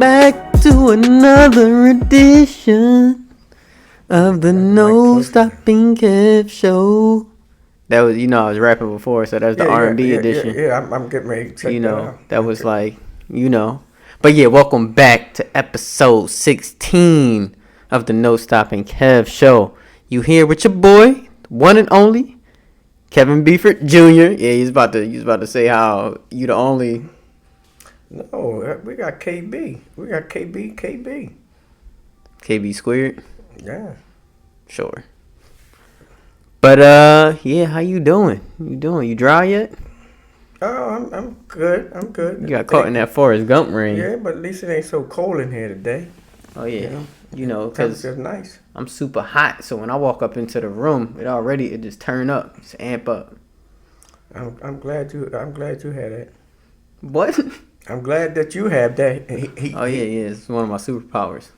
back to another edition of the NoStoppingKev Show. That was, I was rapping before, so that's the R&B edition. Yeah, I'm getting ready to check that out. That was like, But yeah, welcome back to episode 16 of the NoStoppingKev Show. You here with your boy, one and only, Kevin Beeford Jr. Yeah, he's about to say how you the only. No, we got KB. We got KB. KB squared? Yeah. Sure. But, yeah, how you doing? You dry yet? Oh, I'm good. You got caught in that Forrest Gump rain. Yeah, but at least it ain't so cold in here today. Oh, yeah. Because it's nice. I'm super hot, so when I walk up into the room, it just turn up, just amp up. I'm glad you had that. What? I'm glad that you have that. Yeah. It's one of my superpowers.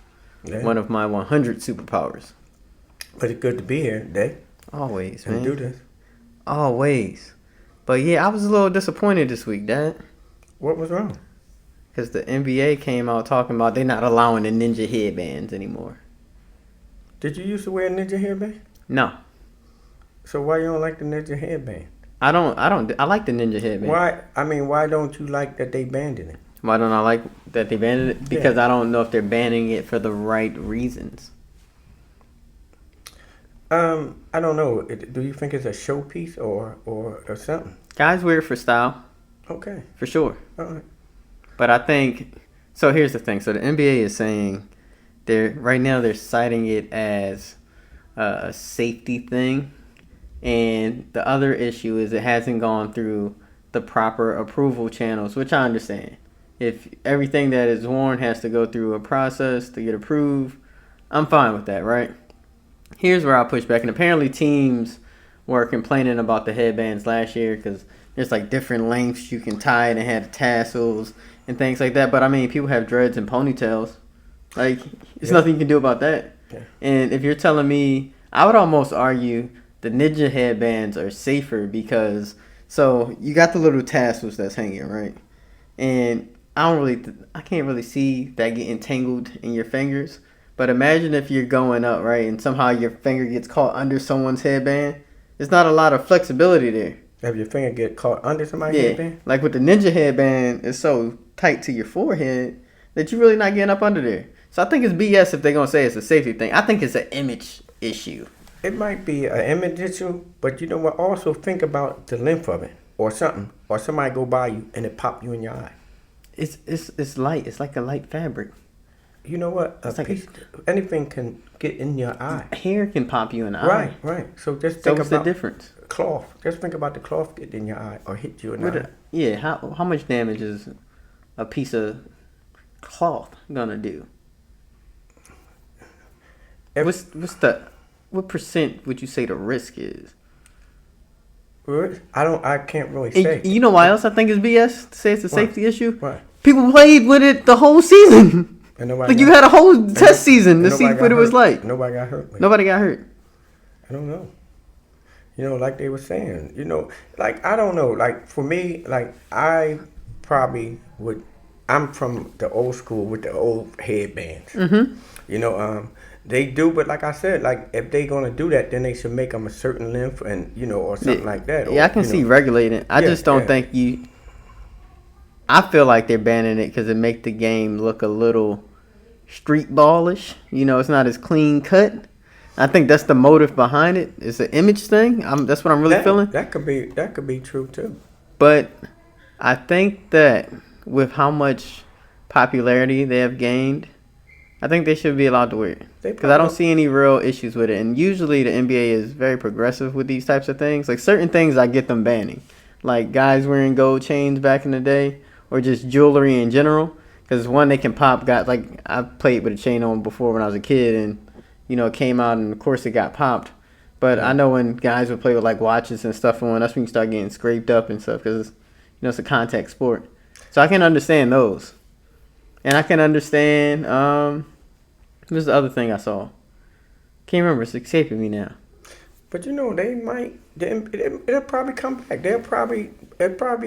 Yeah. One of my 100 superpowers. But it's good to be here today. Always, and man. do this. Always. But yeah, I was a little disappointed this week, Dad. What was wrong? Because the NBA came out talking about they're not allowing the ninja headbands anymore. Did you used to wear a ninja headband? No. So why you don't like the ninja headband? I like the ninja headband. Why don't you like that they banned it? Why don't I like that they banned it? Because I don't know if they're banning it for the right reasons. I don't know. Do you think it's a showpiece or something? Guys wear it for style. Okay. For sure. All right. But I think, so here's the thing. So the NBA is saying right now they're citing it as a safety thing. And the other issue is it hasn't gone through the proper approval channels, which I understand. If everything that is worn has to go through a process to get approved, I'm fine with that, right? Here's where I'll push back. And apparently teams were complaining about the headbands last year because there's like different lengths you can tie it and had tassels and things like that. But I mean, people have dreads and ponytails. Like, there's nothing you can do about that. Yeah. And if you're telling me, I would almost argue the ninja headbands are safer because, so you got the little tassels that's hanging, right? And I can't really see that getting tangled in your fingers. But imagine if you're going up, right, and somehow your finger gets caught under someone's headband. There's not a lot of flexibility there. Have your finger get caught under somebody's headband? Like with the ninja headband, it's so tight to your forehead that you're really not getting up under there. So I think it's BS if they're going to say it's a safety thing. I think it's an image issue. It might be an image issue, but you know what? Also think about the length of it or something. Or somebody go by you and it pop you in your eye. It's light. It's like a light fabric. You know what? Anything can get in your eye. Hair can pop you in the eye. Right. So just think about the difference. Cloth. Just think about the cloth getting in your eye or hit you in the eye. Yeah. How much damage is a piece of cloth gonna do? What percent would you say the risk is? I can't really say. You know why else I think it's BS to say it's a safety issue? What? People played with it the whole season. And nobody you had a whole test season to see what it was like. Nobody got hurt. Nobody got hurt. I don't know. Like they were saying, I don't know. Like for me, like I probably would. I'm from the old school with the old headbands. Mm-hmm. They do, but like I said, like if they gonna do that, then they should make them a certain length and or something like that. Yeah, I can see regulating. I just don't think you. I feel like they're banning it because it make the game look a little street ballish. It's not as clean cut. I think that's the motive behind it. It's an image thing. That's what I'm really feeling. That could be true too. But I think that with how much popularity they have gained, I think they should be allowed to wear it. Because I don't see any real issues with it. And usually the NBA is very progressive with these types of things. Like certain things I get them banning. Like guys wearing gold chains back in the day. Or just jewelry in general. Because one, they can pop. I played with a chain on before when I was a kid. And, it came out and of course it got popped. But I know when guys would play with like watches and stuff on, that's when you start getting scraped up and stuff. Because, it's a contact sport. So I can understand those. And I can understand... This is the other thing I saw. Can't remember. It's escaping me now. But they might. It'll probably come back. It'll probably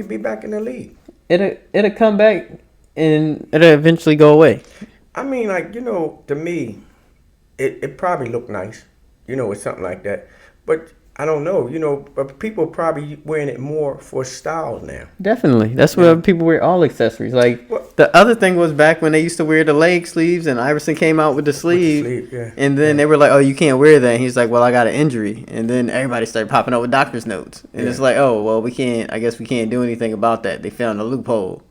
be back in the league. It'll come back and it'll eventually go away. I mean, like, to me, it probably looked nice, with something like that. But I don't know, but people probably wearing it more for style now. Definitely. That's where people wear all accessories. Like, the other thing was back when they used to wear the leg sleeves, and Iverson came out with the sleeve. Yeah. And then they were like, oh, you can't wear that. And he's like, well, I got an injury. And then everybody started popping up with doctor's notes. And it's like, oh, well, I guess we can't do anything about that. They found a loophole.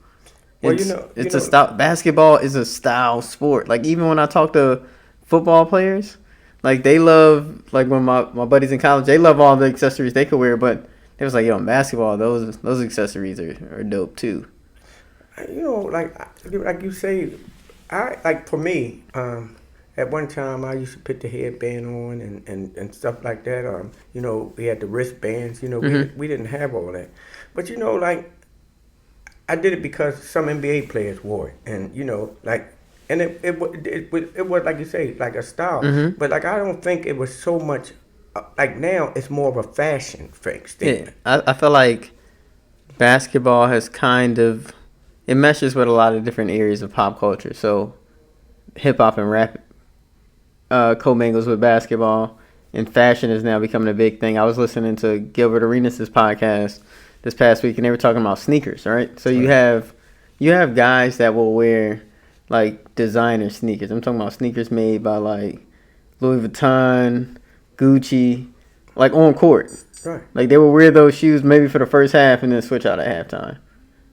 Well, It's a style. Basketball is a style sport. Like, even when I talk to football players, like, they love, like, when my buddies in college, they love all the accessories they could wear, but they was like, yo, in basketball, those accessories are dope, too. Like you say, for me, at one time I used to put the headband on and stuff like that. We had the wristbands, we didn't have all that. But, like, I did it because some NBA players wore it, and and it was like you say, like a style. Mm-hmm. But like I don't think it was so much. Like now, it's more of a fashion statement. Yeah, I feel like basketball has it meshes with a lot of different areas of pop culture. So hip hop and rap commingles with basketball, and fashion is now becoming a big thing. I was listening to Gilbert Arenas' podcast this past week, and they were talking about sneakers, right? So you have guys that will wear like designer sneakers. I'm talking about sneakers made by like Louis Vuitton, Gucci, like on court. Right. Like they will wear those shoes maybe for the first half and then switch out at halftime.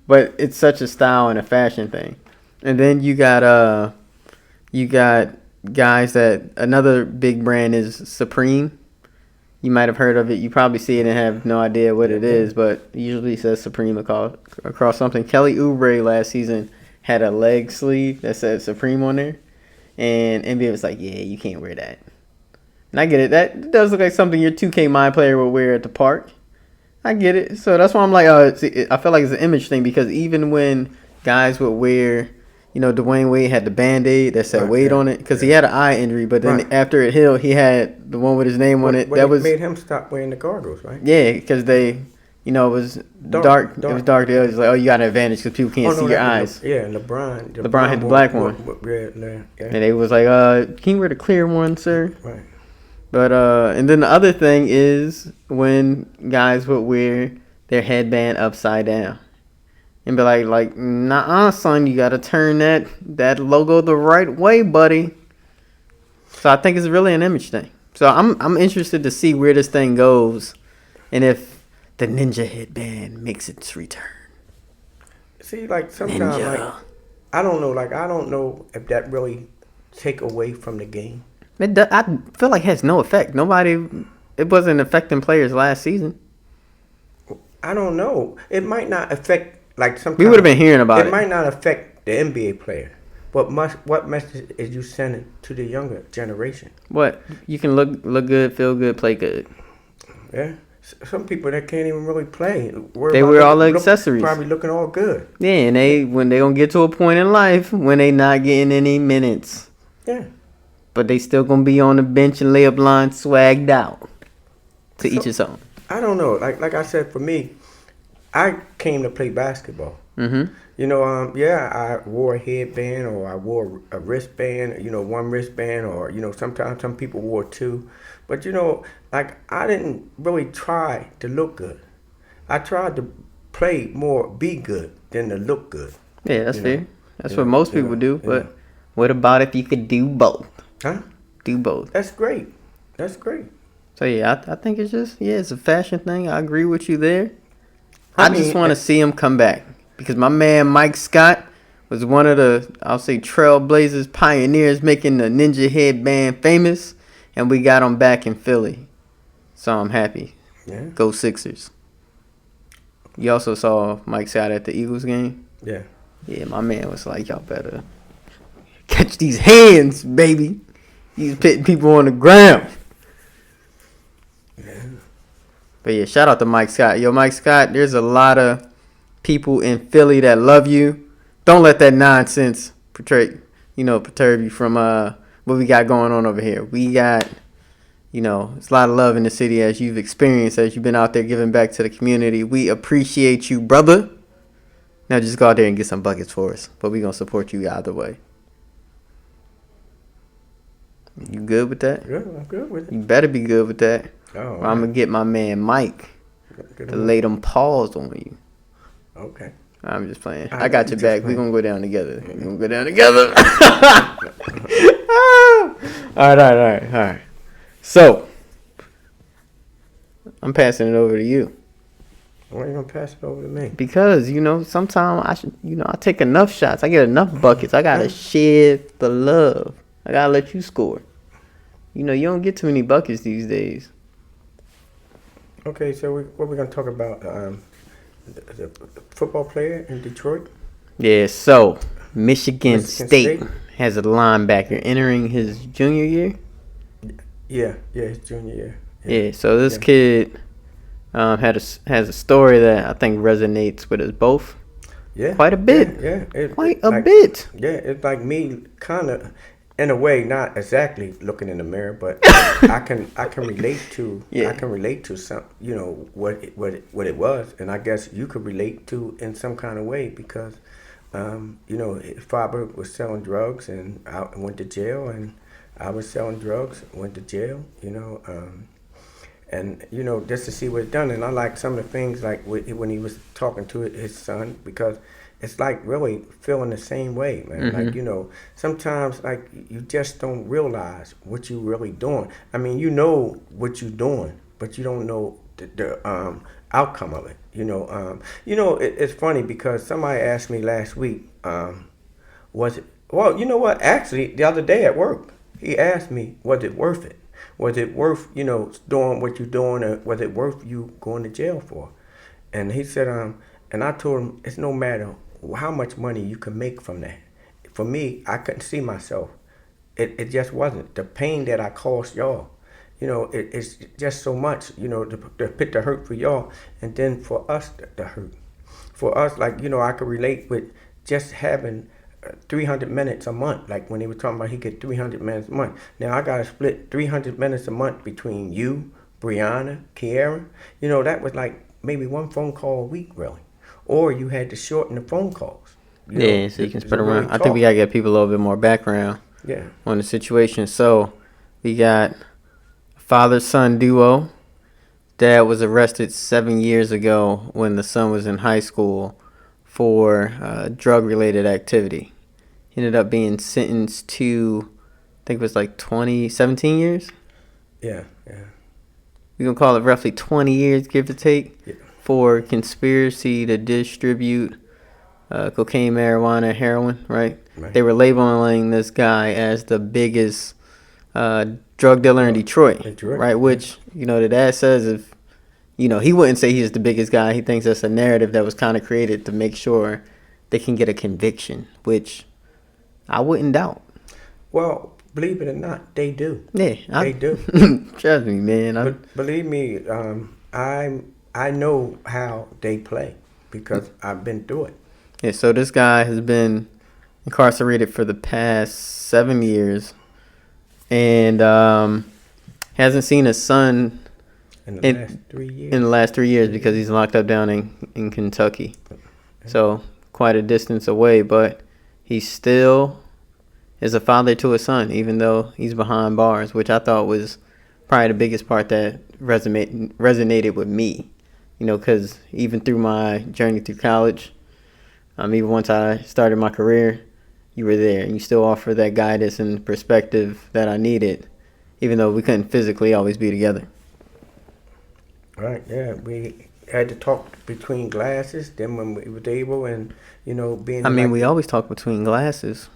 But it's such a style and a fashion thing. And then you got guys that another big brand is Supreme. You might have heard of it. You probably see it and have no idea what it is, but it usually says Supreme across something. Kelly Oubre last season had a leg sleeve that said Supreme on there, and NBA was like, yeah, you can't wear that. And I get it. That does look like something your 2K Mind player would wear at the park. I get it. So that's why I'm like, I feel like it's an image thing, because even when guys would wear, Dwayne Wade had the Band-Aid that said Wade on it because he had an eye injury, but then after it healed, he had the one with his name on it. That made him stop wearing the goggles, right? Yeah, because it was dark. It was dark. It was like, oh, you got an advantage because people can't see your eyes. And LeBron had the black one. And they was like, can you wear the clear one, sir? Right. But and then the other thing is when guys would wear their headband upside down and be like, nah, son, you gotta turn that logo the right way, buddy. So I think it's really an image thing. So I'm interested to see where this thing goes, and if the ninja headband makes its return. See, like sometimes, like I don't know if that really take away from the game. I feel like it has no effect. It wasn't affecting players last season. I don't know. It might not affect, like sometimes. We would have been hearing about it. It might not affect the NBA player. But what message is you sending to the younger generation? What? You can look good, feel good, play good. Yeah. Some people that can't even really play. They wear all the accessories. Probably looking all good. Yeah, and when they gonna get to a point in life when they not getting any minutes. Yeah. But they still gonna be on the bench and layup line swagged out. To each his own. I don't know. Like I said, for me, I came to play basketball. Mm-hmm. I wore a headband or I wore a wristband. One wristband, or sometimes some people wore two. But like I didn't really try to look good. I tried to play more, be good than to look good. Yeah, that's fair. That's what most people do. But what about if you could do both? Huh? Do both. That's great. That's great. So yeah, I think it's just it's a fashion thing. I agree with you there. I just want to see him come back, because my man Mike Scott was one of the, I'll say, trailblazers, pioneers, making the ninja headband famous, and we got him back in Philly. So I'm happy. Yeah. Go Sixers. You also saw Mike Scott at the Eagles game? Yeah. Yeah, my man was like, y'all better catch these hands, baby. He's pitting people on the ground. Yeah. But yeah, shout out to Mike Scott. Yo, Mike Scott, there's a lot of people in Philly that love you. Don't let that nonsense perturb you from what we got going on over here. We got, it's a lot of love in the city, as you've experienced, as you've been out there giving back to the community. We appreciate you, brother. Now just go out there and get some buckets for us. But we're going to support you either way. You good with that? Good, I'm good with it. You better be good with that. Oh, Or I'm going to get my man Mike to lay them paws on you. Okay. I'm just playing. I I got know your you back. just We're playing. going to go down together. We're going to go down together. All right. So, I'm passing it over to you. Why are you going to pass it over to me? Because, sometimes I take enough shots. I get enough buckets. I got to share the love. I got to let you score. You don't get too many buckets these days. Okay, so what we're going to talk about? The football player in Detroit? Yeah, so Michigan State State has a linebacker entering his junior year. Yeah, his junior year. Yeah, so this Yeah. kid has a story that I think resonates with us both. Yeah. Quite a bit. Yeah. Quite a bit. Yeah, it's like me kind of, in a way, not exactly looking in the mirror, but I can relate to Yeah. I can relate to some what it was, and I guess you could relate to in some kind of way because his father was selling drugs and I went to jail, and I was selling drugs, went to jail, and just to see what it done. And I like some of the things like when he was talking to his son, because it's like really feeling the same way, man. Mm-hmm. Like sometimes like you just don't realize what you really doing. I mean, you know what you're doing, but you don't know the outcome of it. It's funny because somebody asked me last week, was it? Well, you know what? Actually, the other day at work, he asked me, was it worth it? Was it worth, doing what you're doing, or was it worth you going to jail for? And he said, and I told him, it's no matter how much money you can make from that. For me, I couldn't see myself. It just wasn't. The pain that I caused y'all, it's just so much, to put the hurt for y'all, and then for us, the hurt. For us, like, I could relate with just having 300 minutes a month. Like when he was talking about he get 300 minutes a month. Now I got to split 300 minutes a month between you, Brianna, Kiara. That was like maybe one phone call a week, really. Or you had to shorten the phone calls. So you can spread around. Really I think we got to get people a little bit more background Yeah. on the situation. So we got a father-son duo. Dad was arrested 7 years ago when the son was in high school for drug-related activity. He ended up being sentenced to, I think it was like 17 years? Yeah. We're going to call it roughly 20 years, give or take, Yeah. for conspiracy to distribute cocaine, marijuana, heroin, right? Right. They were labeling this guy as the biggest drug dealer in Detroit, right? Which, the dad says if, he wouldn't say he's the biggest guy. He thinks that's a narrative that was kind of created to make sure they can get a conviction, which I wouldn't doubt. Well, believe it or not, they do. Yeah, They do. Trust me, man. But believe me, I know how they play because I've been through it. Yeah, so this guy has been incarcerated for the past 7 years and hasn't seen his son In the last 3 years. in the last 3 years because he's locked up down in Kentucky. So quite a distance away, but he still is a father to a son, even though he's behind bars, which I thought was probably the biggest part that resonated with me. Because even through my journey through college, even once I started my career, you were there, and you still offer that guidance and perspective that I needed, even though we couldn't physically always be together. Right, yeah. We had to talk between glasses, then when we were able, and, being... We always talk between glasses.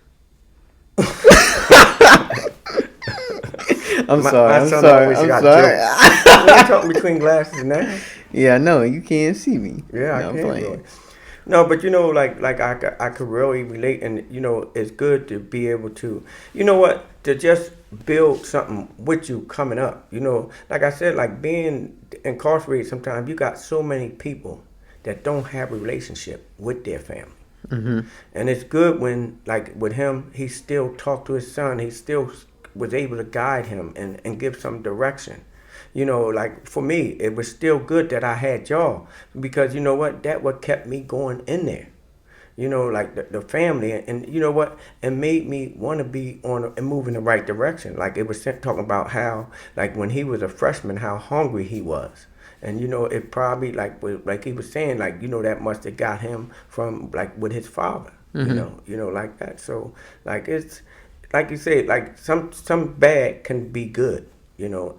I'm sorry. We're talking between glasses now. Yeah, I know. You can't see me. Yeah, No, I I'm can. playing. No, but I could really relate, and it's good to be able to, to just build something with you coming up. Like I said, like being incarcerated, sometimes you got so many people that don't have a relationship with their family. Mm-hmm. And it's good when, like with him, he still talked to his son. He still was able to guide him and give some direction. Like for me, it was still good that I had y'all because you know what? That what kept me going in there. like the family, and you know what, it made me want to be on and move in the right direction. Like it was talking about how, like when he was a freshman, how hungry he was, and it probably like he was saying, like that must have got him from like with his father, like that. So like it's like you said, like some bad can be good,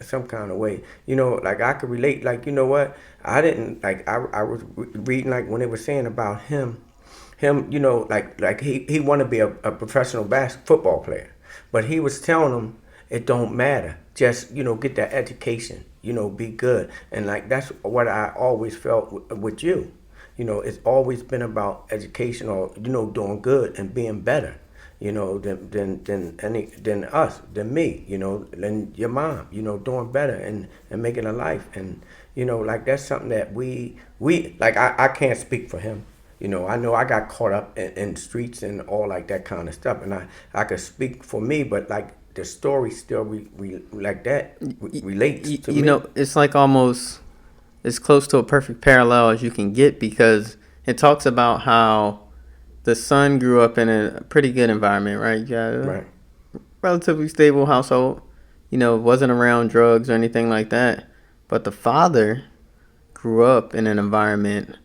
some kind of way. Like I could relate. Like I didn't like I was reading like when they were saying about him, like he wanted to be a professional football player, but he was telling them it don't matter. Just get that education. Be good, and like that's what I always felt with you. It's always been about education or doing good and being better. Than us, than me. Than your mom. Doing better and making a life, and like that's something that we like. I can't speak for him. I know I got caught up in streets and all like that kind of stuff, and I could speak for me, but like the story still like that relates to me. It's like almost as close to a perfect parallel as you can get, because it talks about how the son grew up in a pretty good environment, right? You got a Right. relatively stable household, wasn't around drugs or anything like that. But the father grew up in an environment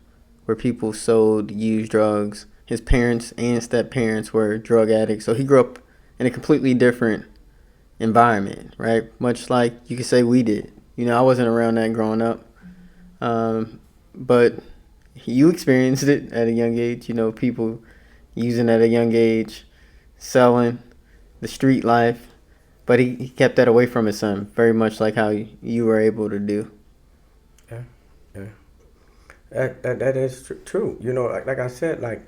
where people sold used drugs. His parents and step parents were drug addicts. So he grew up in a completely different environment, right? Much like you could say we did. I wasn't around that growing up. But you experienced it at a young age, people using at a young age, selling, the street life. But he kept that away from his son, very much like how you were able to do. Yeah, yeah. That is true. Like I said, like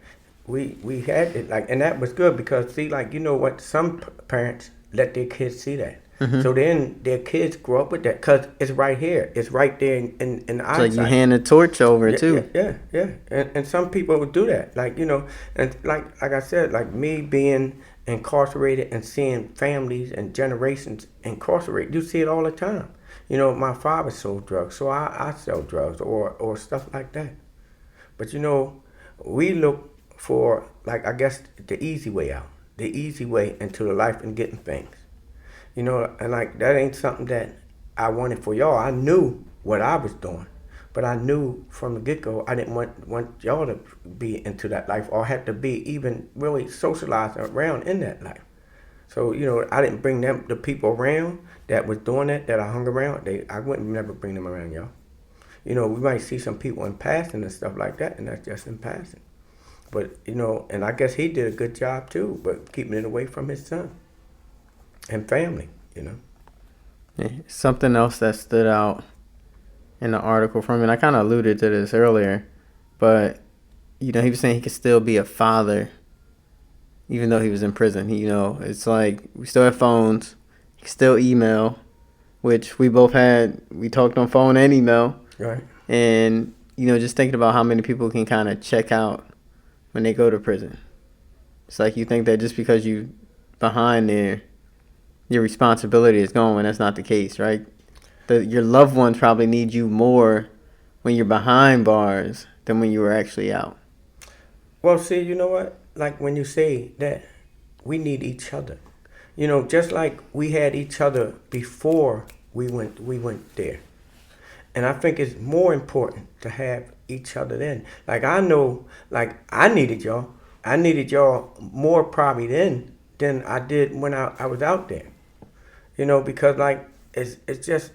we had it, like, and that was good because see, like what, some parents let their kids see that. Mm-hmm. So then their kids grow up with that because it's right here. It's right there in the eyesight. Like you hand the torch over too. Yeah. And some people would do that. Like, and like I said, like me being incarcerated and seeing families and generations incarcerated, you see it all the time. My father sold drugs, so I sell drugs or stuff like that. But we look for, like, I guess the easy way out, the easy way into the life and getting things. And like that ain't something that I wanted for y'all. I knew what I was doing, but I knew from the get-go I didn't want y'all to be into that life or have to be even really socialized around in that life. So I didn't bring the people around that was doing that I hung around. I wouldn't never bring them around y'all. We might see some people in passing and stuff like that, and that's just in passing. But and I guess he did a good job too, but keeping it away from his son and family. Yeah, something else that stood out in the article from it, I kind of alluded to this earlier, but he was saying he could still be a father even though he was in prison. It's like we still have phones, he could still email, which we both had. We talked on phone and email. Right. And just thinking about how many people can kind of check out when they go to prison. It's like you think that just because you behind there, your responsibility is gone, when that's not the case, right? Your loved ones probably need you more when you're behind bars than when you were actually out. Well, see, you know what? Like when you say that, we need each other. Just like we had each other before we went there. And I think it's more important to have each other then. Like I know, like I needed y'all. I needed y'all more probably then than I did when I was out there. Because like it's just,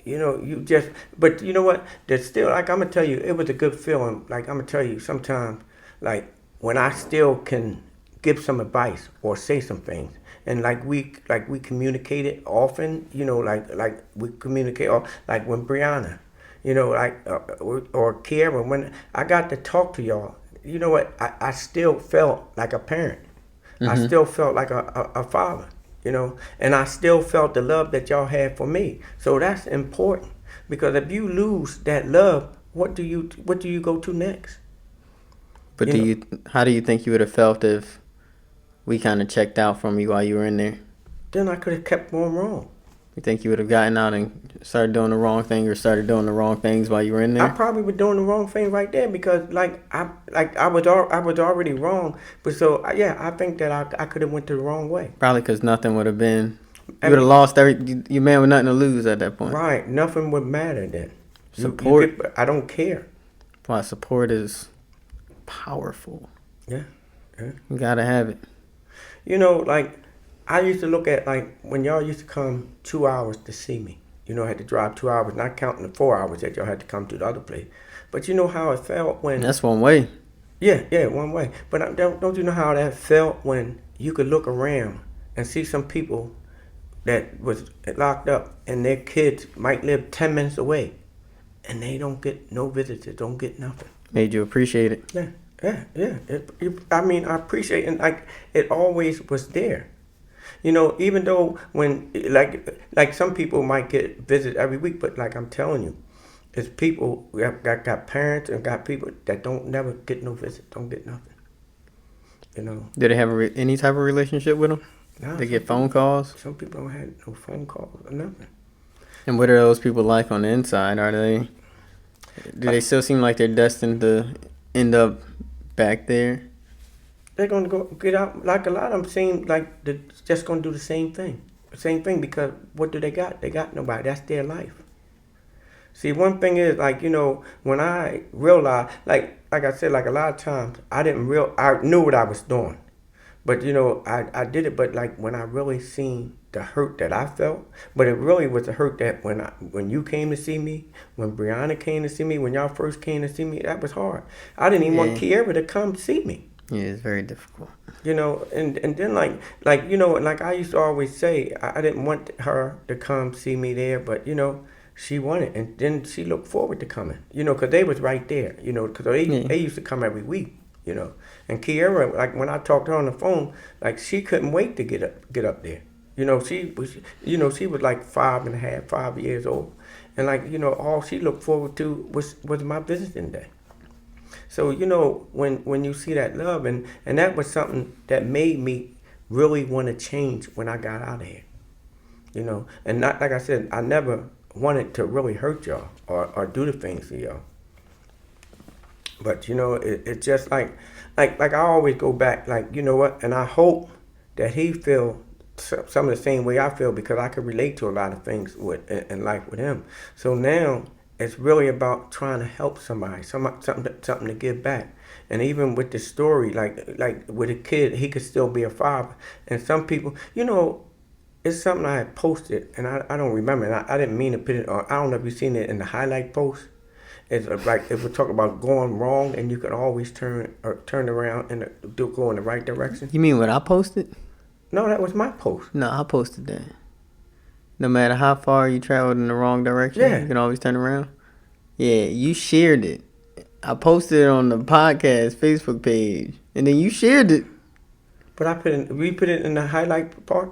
you just, but you know what? There's still, like, I'm gonna tell you, it was a good feeling. Like I'm gonna tell you, sometimes, like when I still can give some advice or say some things, and like we communicated often, like we communicate, or like when Brianna, or Kara, when I got to talk to y'all, you know what? I still felt like a parent. Mm-hmm. I still felt like a father. And I still felt the love that y'all had for me. So that's important, because if you lose that love, what do you go to next? But how do you think you would have felt if we kind of checked out from you while you were in there? Then I could have kept going wrong. You think you would have gotten out and started doing the wrong thing or started doing the wrong things while you were in I there? probably was doing the wrong thing right there because I was already wrong. But so yeah, I think that I could have went the wrong way. Probably because nothing would have been. I You would have mean, lost your man with nothing to lose at that point. right? Nothing would matter then. You Support. get. I don't care. Why support is powerful. Yeah. Yeah. You gotta have it. You know, like I used to look at like when y'all used to come 2 hours to see me. You know, I had to drive 2 hours, not counting the 4 hours that y'all had to come to the other place. But you know how it felt when That's one way. yeah, one way. But don't you know how that felt when you could look around and see some people that was locked up and their kids might live 10 minutes away and they don't get no visitors, don't get nothing. Made you appreciate it. Yeah. I mean, I appreciate it. Like it always was there. You know, even though when like some people might get visits every week, but like I'm telling you, it's people who got parents and got people that don't never get no visit, don't get nothing. You know. Did they have any type of relationship with them? Nah, They get phone calls. Some people don't have no phone calls or nothing. And what are those people like on the inside? Do they still seem like they're destined to end up back there? They're gonna go get out. Like a lot of them seem like they're just gonna do the same thing. Because what do they got? They got nobody. That's their life. See, one thing is like, you know, when I realized, like I said, like a lot of times I knew what I was doing, but you know, I did it. But like when I really seen the hurt that I felt, but it really was the hurt that when you came to see me, when Brianna came to see me, when y'all first came to see me, that was hard. I didn't even want Kiera to come see me. Yeah, it's very difficult. You know, and then like you know, like I used to always say, I didn't want her to come see me there, but you know, she wanted, and then she looked forward to coming. You know, because they was right there. You know, because they used to come every week. You know, and Kiera, like when I talked to her on the phone, like she couldn't wait to get up there. You know, she was like 5 years old, and like you know, all she looked forward to was my visiting day. So, you know, when you see that love, and that was something that made me really want to change when I got out of here. You know, and not like I said, I never wanted to really hurt y'all or do the things to y'all. But, you know, it's just like I always go back, like, you know what, and I hope that he feel some of the same way I feel because I could relate to a lot of things in life with him. So now it's really about trying to help somebody, something to give back. And even with the story, like with a kid, he could still be a father. And some people, you know, it's something I had posted, and I don't remember. And I didn't mean to put it on. I don't know if you've seen it in the highlight post. It's like if we talk about going wrong, and you can always turn around and go in the right direction. You mean what I posted? No, that was my post. No, I posted that. No matter how far you traveled in the wrong direction, you can always turn around. Yeah, you shared it. I posted it on the podcast Facebook page, and then you shared it. But we put it in the highlight part.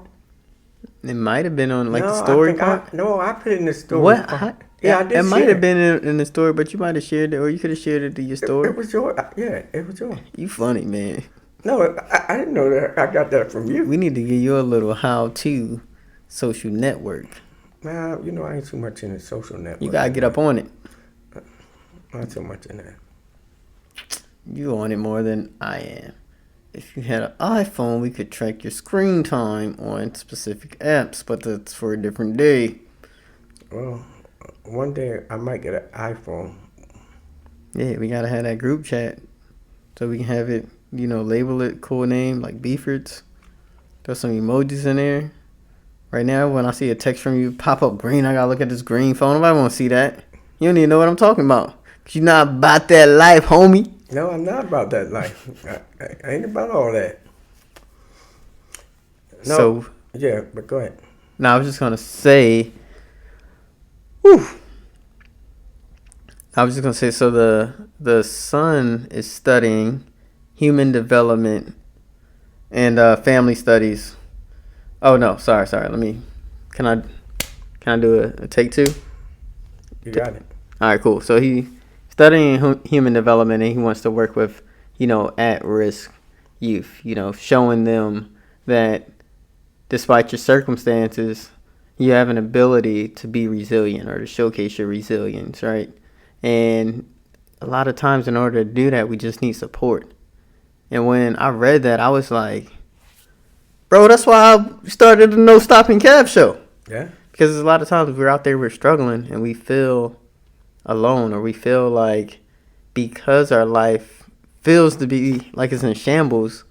It might have been on the story part. I put it in the story. What? Part. Yeah, I did. It might have been in the story, but you might have shared it, or you could have shared it to your story. It was yours. Yeah, it was yours. You funny, man. No, I didn't know that. I got that from you. We need to give you a little how-to social network. Nah, you know I ain't too much in the social network. You gotta get up on it. Not so much in that. You on it more than I am. If you had an iPhone, we could track your screen time on specific apps, but that's for a different day. Well, one day I might get an iPhone. Yeah, we gotta have that group chat so we can have it, you know, label it cool name like Beefords. Throw some emojis in there. Right now, when I see a text from you pop up green, I gotta look at this green phone. Nobody wanna see that. You don't even know what I'm talking about. Cause you're not about that life, homie. No, I'm not about that life. I ain't about all that. No, so, yeah, but go ahead. No, I was just gonna say, so the son is studying human development and family studies. Oh no, sorry. Can I do a take two? You got it. All right, cool. So he studying human development, and he wants to work with, you know, at-risk youth. You know, showing them that despite your circumstances, you have an ability to be resilient or to showcase your resilience, right? And a lot of times, in order to do that, we just need support. And when I read that, I was like, bro, that's why I started the No Stopping Kev show. Yeah. Because a lot of times we're out there, we're struggling, and we feel alone, or we feel like because our life feels to be like it's in shambles,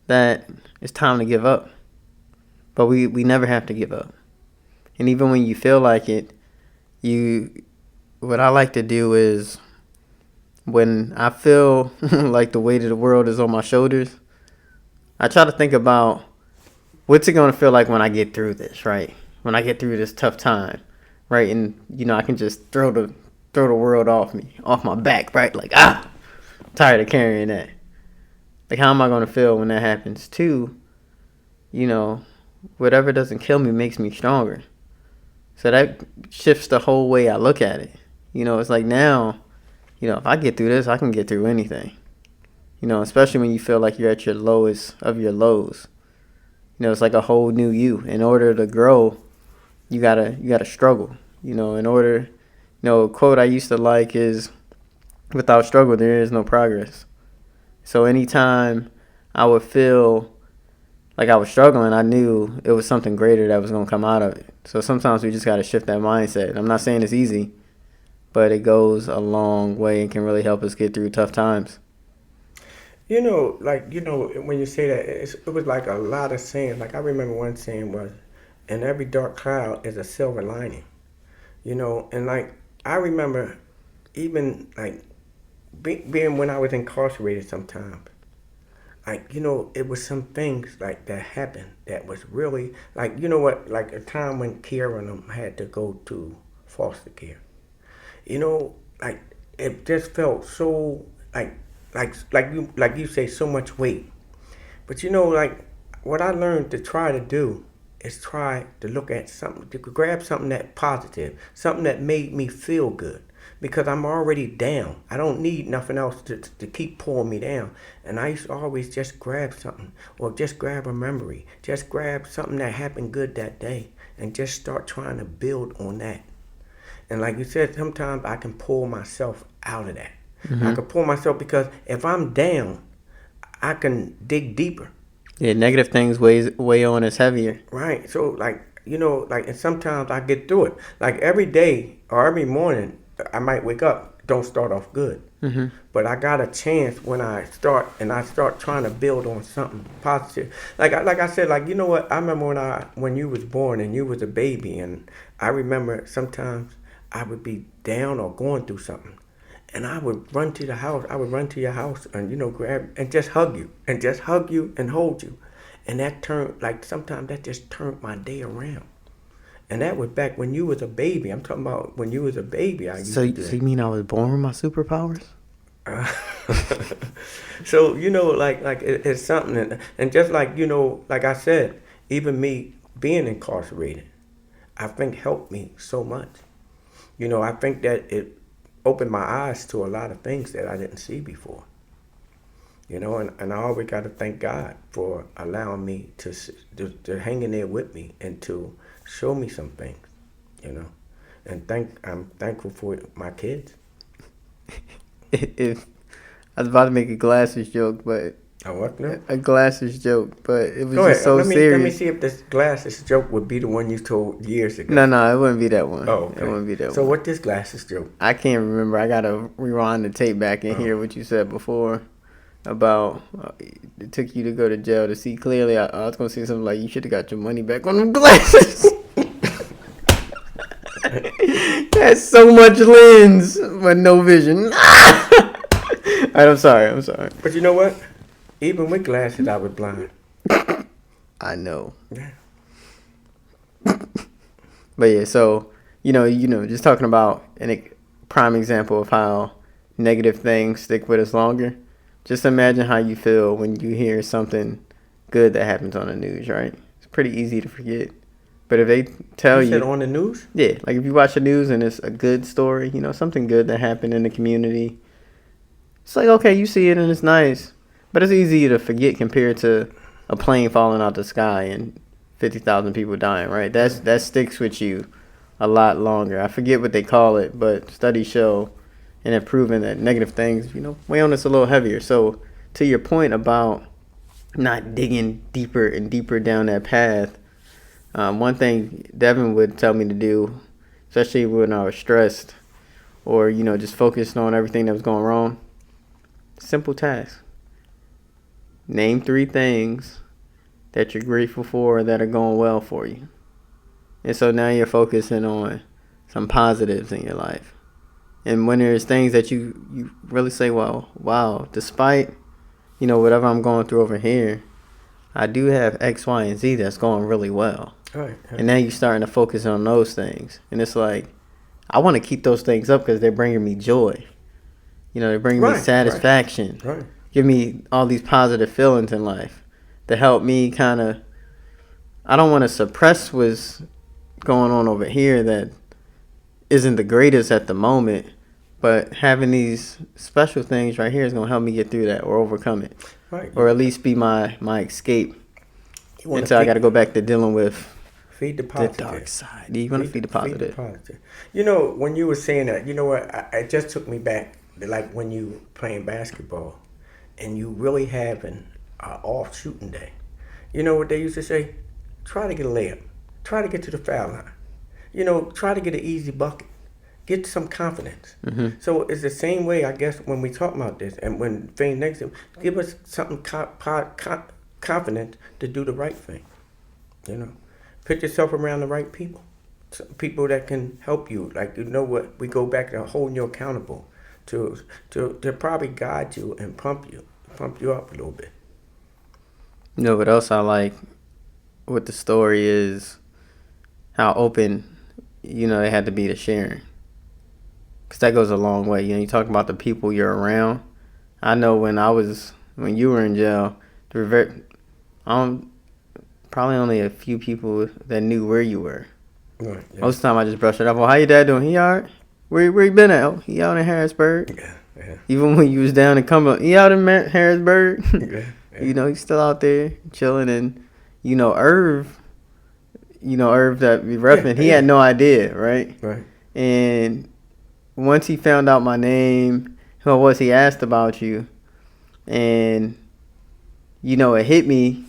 that it's time to give up. But we never have to give up. And even when you feel like it, what I like to do is, when I feel like the weight of the world is on my shoulders, I try to think about what's it going to feel like when I get through this, right? When I get through this tough time, right? And, I can just throw the world off my back, right? Like, I'm tired of carrying that. Like, how am I going to feel when that happens? Too, whatever doesn't kill me makes me stronger. So that shifts the whole way I look at it. It's like now, if I get through this, I can get through anything. Especially when you feel like you're at your lowest of your lows. It's like a whole new you. In order to grow, you gotta struggle. In order, a quote I used to like is, without struggle, there is no progress. So anytime I would feel like I was struggling, I knew it was something greater that was going to come out of it. So sometimes we just got to shift that mindset. I'm not saying it's easy, but it goes a long way and can really help us get through tough times. When you say that, it was like a lot of sayings. Like I remember one saying was, in every dark cloud is a silver lining. And like I remember even like being when I was incarcerated sometimes. Like, it was some things like that happened that was really like, like a time when Kiara and them had to go to foster care. Like it just felt so like you say, so much weight. But like what I learned to try to do is try to look at something, to grab something that positive, something that made me feel good. Because I'm already down. I don't need nothing else to keep pulling me down. And I used to always just grab something, or just grab a memory, just grab something that happened good that day, and just start trying to build on that. And like you said, sometimes I can pull myself out of that. Mm-hmm. I can pull myself, because if I'm down, I can dig deeper. Yeah, negative things weigh on us heavier. Right. So and sometimes I get through it. Like every day or every morning, I might wake up, don't start off good. Mm-hmm. But I got a chance when I start trying to build on something positive. Like I said, like, what? I remember when you was born and you was a baby, and I remember sometimes I would be down or going through something. And I would run to the house. I would run to your house and, grab and just hug you and hold you. And that sometimes that just turned my day around. And that was back when you was a baby. I'm talking about when you was a baby. So you mean I was born with my superpowers? So, it's something. And just like, like I said, even me being incarcerated, I think helped me so much. I think that it opened my eyes to a lot of things that I didn't see before. And I always got to thank God for allowing me to hang in there with me and to show me some things, and I'm thankful for my kids. I was about to make a glasses joke, but a glasses joke, but it was just so serious. Let me see if this glasses joke would be the one you told years ago. No, it wouldn't be that one. Oh, okay. It wouldn't be that one. So what this glasses joke? I can't remember. I gotta rewind the tape back and hear what you said before about it took you to go to jail to see clearly. I was gonna say something like, you should have got your money back on them glasses. That's so much lens but no vision. Alright, I'm sorry. But you know what? Even with glasses, I was blind. I know. Yeah. But yeah, so just talking about a prime example of how negative things stick with us longer. Just imagine how you feel when you hear something good that happens on the news, right? It's pretty easy to forget. But if they tell you... You said on the news? Yeah, like if you watch the news and it's a good story, something good that happened in the community, it's like, okay, you see it and it's nice. But it's easy to forget compared to a plane falling out the sky and 50,000 people dying, right? That sticks with you a lot longer. I forget what they call it, but studies show and have proven that negative things, weigh on us a little heavier. So to your point about not digging deeper and deeper down that path, one thing Devin would tell me to do, especially when I was stressed or, just focused on everything that was going wrong, simple task. Name 3 things that you're grateful for that are going well for you. And so now you're focusing on some positives in your life. And when there's things that you really say, well, wow, despite, whatever I'm going through over here, I do have X, Y, and Z that's going really well. Right. And now you're starting to focus on those things. And it's like, I want to keep those things up because they're bringing me joy. They're bringing me satisfaction. Right. Give me all these positive feelings in life to help me kind of, I don't want to suppress what's going on over here that isn't the greatest at the moment, but having these special things right here is going to help me get through that or overcome it. Right. Or at least be my escape until I got to go back to dealing with feed the positive. The dark side. You want to feed the positive. Feed the positive. When you were saying that, it just took me back, like when you playing basketball and you really having an off shooting day. You know what they used to say? Try to get a layup. Try to get to the foul line. Try to get an easy bucket. Get some confidence. Mm-hmm. So it's the same way, I guess, when we talk about this and when things negative, give us something confident to do the right thing. Put yourself around the right people. People that can help you. Like, we go back to holding you accountable to probably guide you and pump you up a little bit. What else I like with the story is how open, they had to be to sharing. Because that goes a long way. You talk about the people you're around. I know when you were in jail, probably only a few people that knew where you were. Right, yeah. Most of the time I just brushed it off. Well, how your dad doing? He all right? Where you been at? Oh, he out in Harrisburg. Yeah. Even when you was down in Cumberland, he out in Harrisburg. Yeah. He's still out there chilling. And, Irv, that we repping, he had no idea, right? Right. And once he found out my name, who I was, he asked about you. And, it hit me.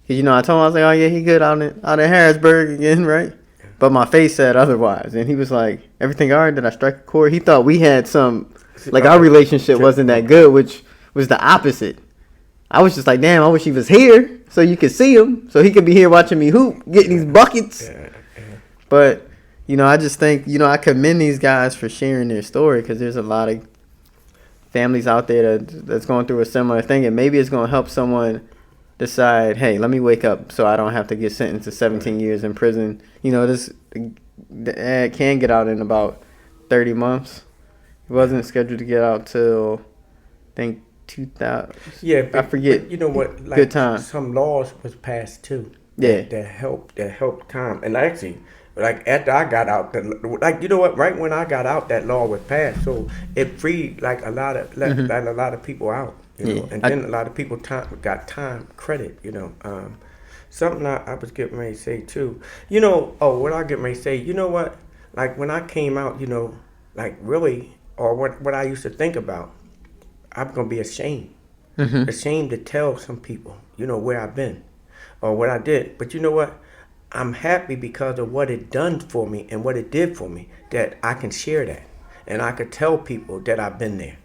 Because, I told him, I was like, oh, yeah, he good out in Harrisburg again, right? But my face said otherwise. And he was like, everything all right? Did I strike a chord? He thought we had our relationship wasn't that good, which was the opposite. I was just like, damn, I wish he was here so you could see him, so he could be here watching me hoop, getting these buckets. Yeah. But, I just think, I commend these guys for sharing their story because there's a lot of families out there that's going through a similar thing. And maybe it's going to help someone decide, hey, let me wake up so I don't have to get sentenced to 17 years in prison. The ad can get out in about 30 months. He wasn't scheduled to get out till, I think, 2000. Yeah, but, I forget. But you know what? Like, good time. Some laws was passed too. Yeah. That helped time. And actually, like after I got out, right when I got out, that law was passed. So it freed like a lot of people out. And then a lot of people got time credit. Something I was getting ready to say too. What I get ready to say. You know what? Like when I came out, like really, or what I used to think about. I'm gonna be ashamed. Mm-hmm. Ashamed to tell some people, where I've been or what I did. But you know what? I'm happy because of what it done for me and what it did for me, that I can share that. And I could tell people that I've been there.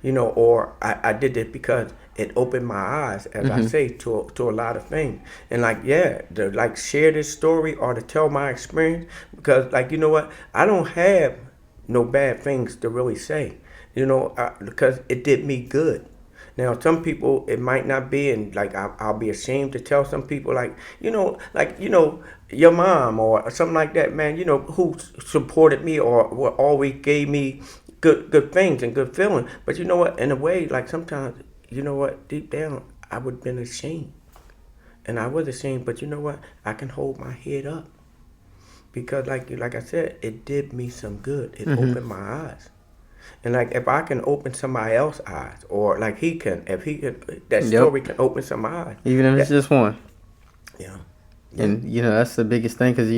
Or I did it because it opened my eyes, as I say, to a lot of things. And to share this story or to tell my experience, because you know what? I don't have no bad things to really say. Because it did me good. Now, some people, it might not be, and I'll be ashamed to tell some people, your mom or something like that, man, who supported me or always gave me good things and good feeling. But you know what? In a way, sometimes, deep down, I would have been ashamed. And I was ashamed, but you know what? I can hold my head up. Because like I said, it did me some good. It opened my eyes. And if I can open somebody else's eyes, or if that story can open some eyes. Even if it's just one. Yeah. Yeah. And, that's the biggest thing because,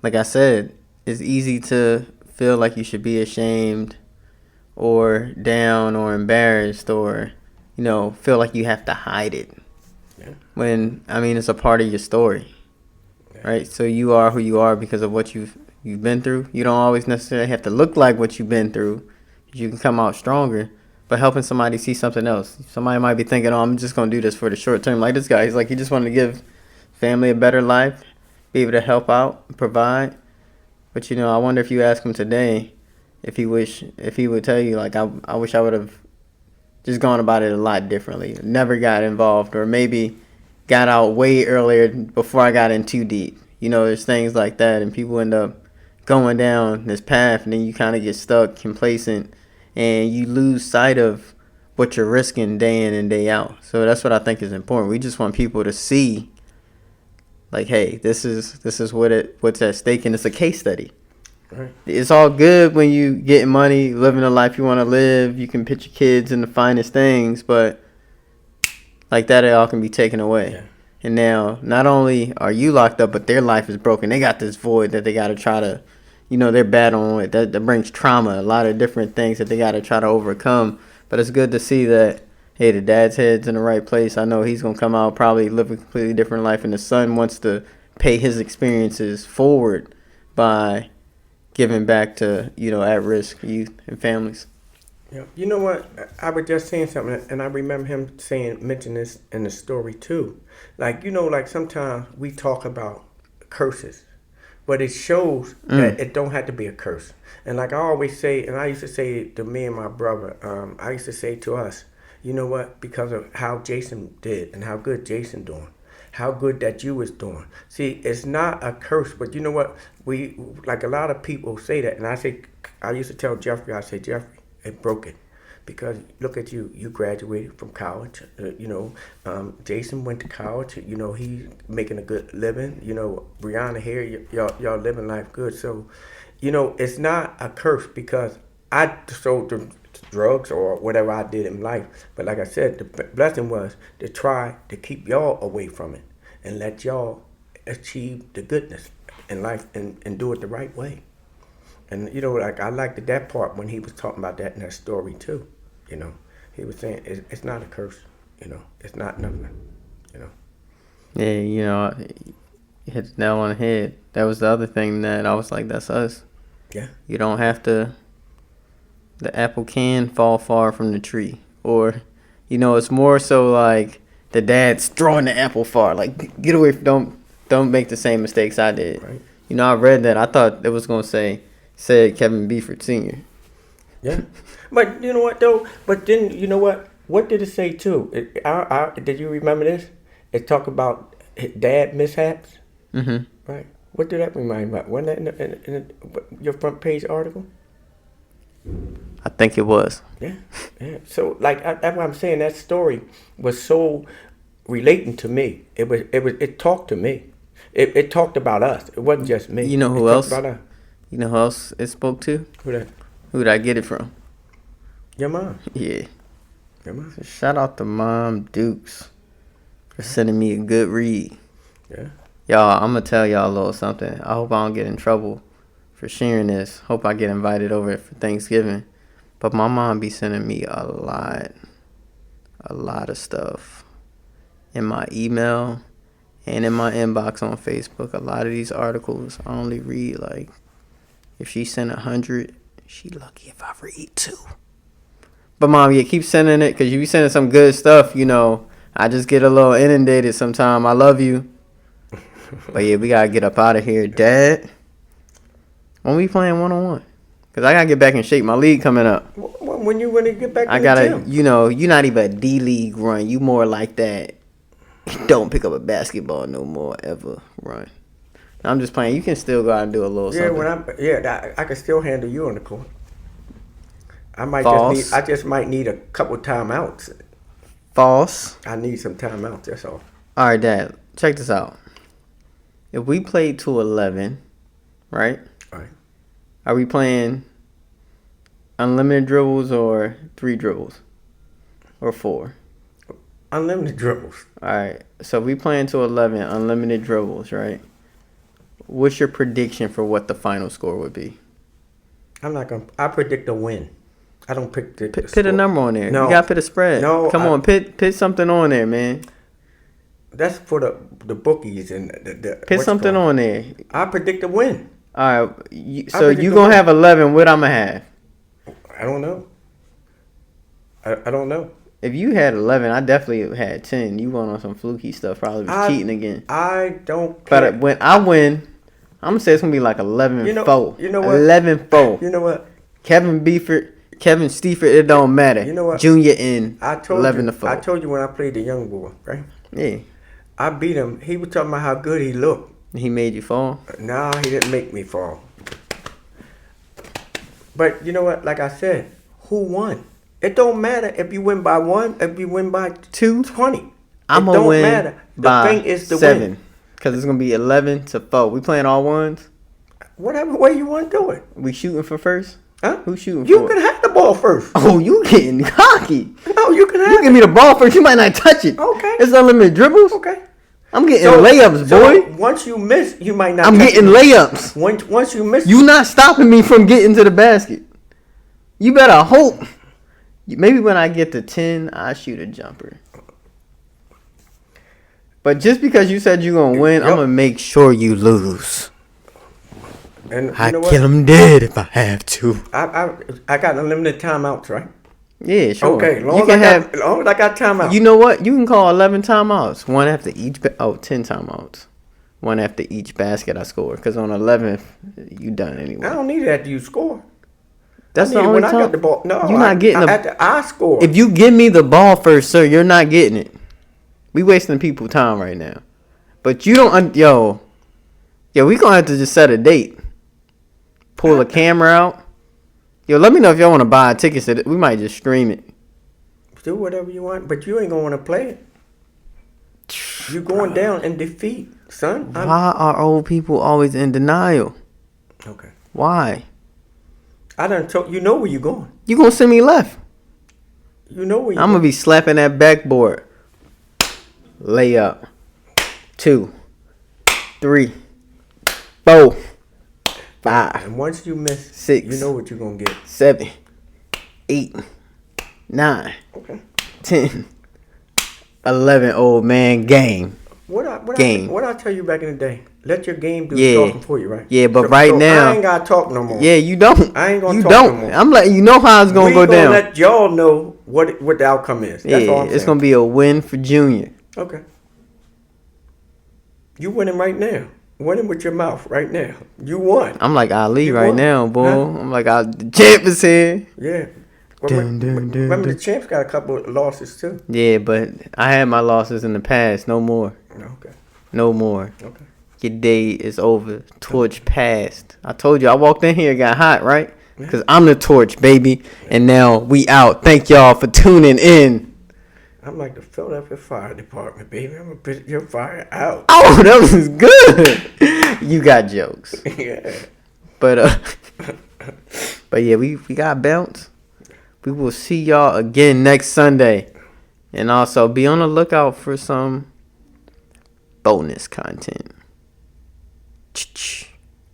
like I said, it's easy to feel like you should be ashamed or down or embarrassed or, feel like you have to hide it. Yeah. When, it's a part of your story, Yeah. right? So you are who you are because of what you've been through. You don't always necessarily have to look like what you've been through. You can come out stronger. But helping somebody see something else. Somebody might be thinking, I'm just going to do this for the short term. Like this guy, he's like, he just wanted to give family a better life, be able to help out, provide. But, I wonder if you ask him today if he would tell you, like, I wish I would have just gone about it a lot differently. Never got involved or maybe got out way earlier before I got in too deep. There's things like that and people end up going down this path and then you kind of get stuck, complacent, and you lose sight of what you're risking day in and day out. So that's what I think is important. We just want people to see, like, hey, this is what's at stake, and it's a case study. Right. It's all good when you get money, living the life you want to live. You can put your kids in the finest things, but like that, it all can be taken away. Yeah. And now, not only are you locked up, but their life is broken. They got this void that they got to try to, they're battling with. That brings trauma, a lot of different things that they got to try to overcome. But it's good to see that, hey, the dad's head's in the right place. I know he's going to come out, probably live a completely different life. And the son wants to pay his experiences forward by giving back to, at-risk youth and families. Yeah. You know what? I was just saying something, and I remember him mention this in the story too. Like, like sometimes we talk about curses, but it shows that it don't have to be a curse. And like I always say, and I used to say to me and my brother, I used to say to us, you know what? Because of how Jason did and how good Jason doing, how good that you was doing. See, it's not a curse, but you know what? We, like a lot of people say that, and I used to tell Jeffrey, I say, Jeffrey, it broke it. Because look at you graduated from college. Jason went to college. He's making a good living. Brianna here, y'all living life good. So, it's not a curse because I sold the drugs or whatever I did in life. But like I said, the blessing was to try to keep y'all away from it and let y'all achieve the goodness in life and do it the right way. And like I liked that part when he was talking about that in that story too. He was saying it's not a curse. It's not nothing. Yeah, you hit the nail on the head. That was the other thing that I was like, that's us. Yeah. You don't have to. The apple can fall far from the tree, or, it's more so like the dad's throwing the apple far. Like, get away! Don't make the same mistakes I did. Right. I read that. I thought it was gonna said Kevin Beeford Sr. Yeah, but you know what though? But then you know what? What did it say too? Did you remember this? It talked about dad mishaps. Mm-hmm. Right. What did that remind me about? Wasn't that in your front page article? I think it was. Yeah. So like that's what I'm saying. That story was so relating to me. It talked to me. It talked about us. It wasn't just me. You know who it else? Talked about us. You know who else it spoke to? Who that? Who did I get it from? Your mom. Yeah. Your mom. So shout out to Mom Dukes for sending me a good read. Yeah. Y'all, I'm going to tell y'all a little something. I hope I don't get in trouble for sharing this. Hope I get invited over for Thanksgiving. But my mom be sending me a lot of stuff in my email and in my inbox on Facebook. A lot of these articles I only read, like, if she sent 100, she lucky if I read 2. But Mom, yeah, keep sending it because you be sending some good stuff, I just get a little inundated sometime. I love you. But yeah, we got to get up out of here. Dad, when we playing one-on-one? Because I got to get back in shape. My league coming up. When you want to get back I in gotta, the gym? you're not even a D-League run. You more like that. Don't pick up a basketball no more ever run. I'm just playing. You can still go out and do a little something. I can still handle you on the court. False. I just might need a couple timeouts. False. I need some timeouts. That's all. All right, Dad. Check this out. If we played to 11, right? All right. Are we playing unlimited dribbles or 3 dribbles or 4? Unlimited dribbles. All right. So we playing to 11, unlimited dribbles, right? What's your prediction for what the final score would be? I'm not gonna. I predict a win. I don't predict. Put a number on there. No. You gotta put a spread. No, Come on, put something on there, man. That's for the bookies and the Put something on there. I predict a win. All right. So you gonna have 11. What I'ma have? I don't know. I don't know. If you had 11, I definitely had 10. You went on some fluky stuff. Probably was cheating again. I don't care. But when I win, I'm gonna say it's gonna be like 11-4. You know what? 11-4. You know what? Kevin Stieford, it don't matter. You know what? Junior in 11-4. I told you when I played the young boy, right? Yeah. I beat him. He was talking about how good he looked. He made you fall? No, he didn't make me fall. But you know what? Like I said, who won? It don't matter if you win by 1, if you win by 2, 20. I'm gonna win matter. by thing is the 7. win. Because it's gonna be 11-4. We playing all ones? Whatever way you want to do it. We shooting for first? Huh? Who's shooting You for can have the ball first. Oh, you getting cocky. No, you can have You give me the ball first. You might not touch it. Okay. It's unlimited dribbles. Okay. I'm getting layups, boy. Once you miss, you might not. I'm getting layups. Once you miss, You not stopping me from getting to the basket. You better hope. Maybe when I get to 10, I shoot a jumper. But just because you said you're going to win, I'm going to make sure you lose. And you I know kill him dead if I have to. I got unlimited timeouts, right? Yeah, sure. Okay, Long as I got timeouts. You know what? You can call 11 timeouts. One after each. 10 timeouts. One after each basket I score. Because on 11th, you done anyway. I don't need it after you score. That's the only when time. I got the ball. No, you're not getting after I score. If you give me the ball first, sir, you're not getting it. We wasting people's time right now. But you don't. Yo, we gonna have to just set a date. Pull a camera out. Yo, let me know if y'all want to buy tickets. We might just stream it. Do whatever you want, but you ain't gonna want to play it. You're going down in defeat, son. Why are old people always in denial? Okay. Why? I done told you know where you're going. You gonna send me left? You know where you're I'm gonna be slapping that backboard. Layup. 2, 3, 4, 5. And once you miss 6. You know what you're gonna get. 7, 8, 9. Okay. 10, 11. Old man game. What I tell you back in the day? Let your game do the talking for you, right? Yeah, but right now I ain't gotta talk no more. Yeah, you don't. I ain't gonna you talk don't. no more. I'm letting you know how it's gonna go down. Let y'all know what the outcome is. That's all I'm saying. It's gonna be a win for Junior. Okay. You winning right now. Winning with your mouth right now. You won. I'm like Ali You right won. now, boy. Huh? I'm like, the champ is here. Yeah. Remember the champ's got a couple of losses too. Yeah, but I had my losses in the past. No more. Okay. No more. Okay. Your day is over. Torch passed. I told you, I walked in here, got hot, right? Because I'm the torch, baby. And now we out. Thank y'all for tuning in. I'm like the Philadelphia Fire Department, baby. I'm going to put your fire out. Oh, that was good. You got jokes. Yeah. But yeah, we got bounce. We will see y'all again next Sunday. And also be on the lookout for some bonus content.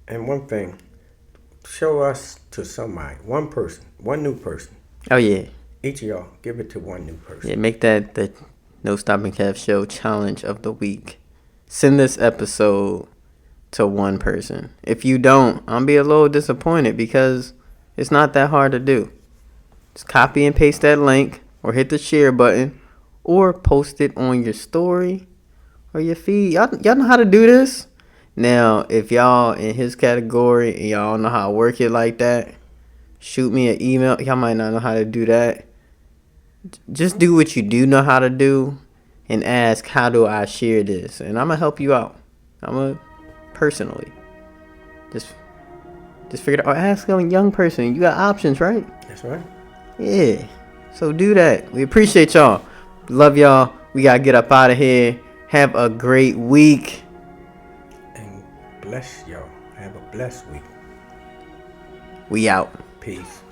And one thing, show us to somebody, one person, one new person. Oh yeah. Each of y'all, give it to one new person. Yeah, make that the No Stopping Kev Show challenge of the week. Send this episode to one person. If you don't, I'm be a little disappointed because it's not that hard to do. Just copy and paste that link or hit the share button or post it on your story or your feed. Y'all know how to do this? Now, if y'all in his category and y'all know how to work it like that, shoot me an email. Y'all might not know how to do that. Just do what you do know how to do and ask, how do I share this? And I'm going to help you out. I'm going to personally. Just figure it out. Or ask a young person. You got options, right? That's right. Yeah. So do that. We appreciate y'all. Love y'all. We got to get up out of here. Have a great week. And bless y'all. Have a blessed week. We out. Peace.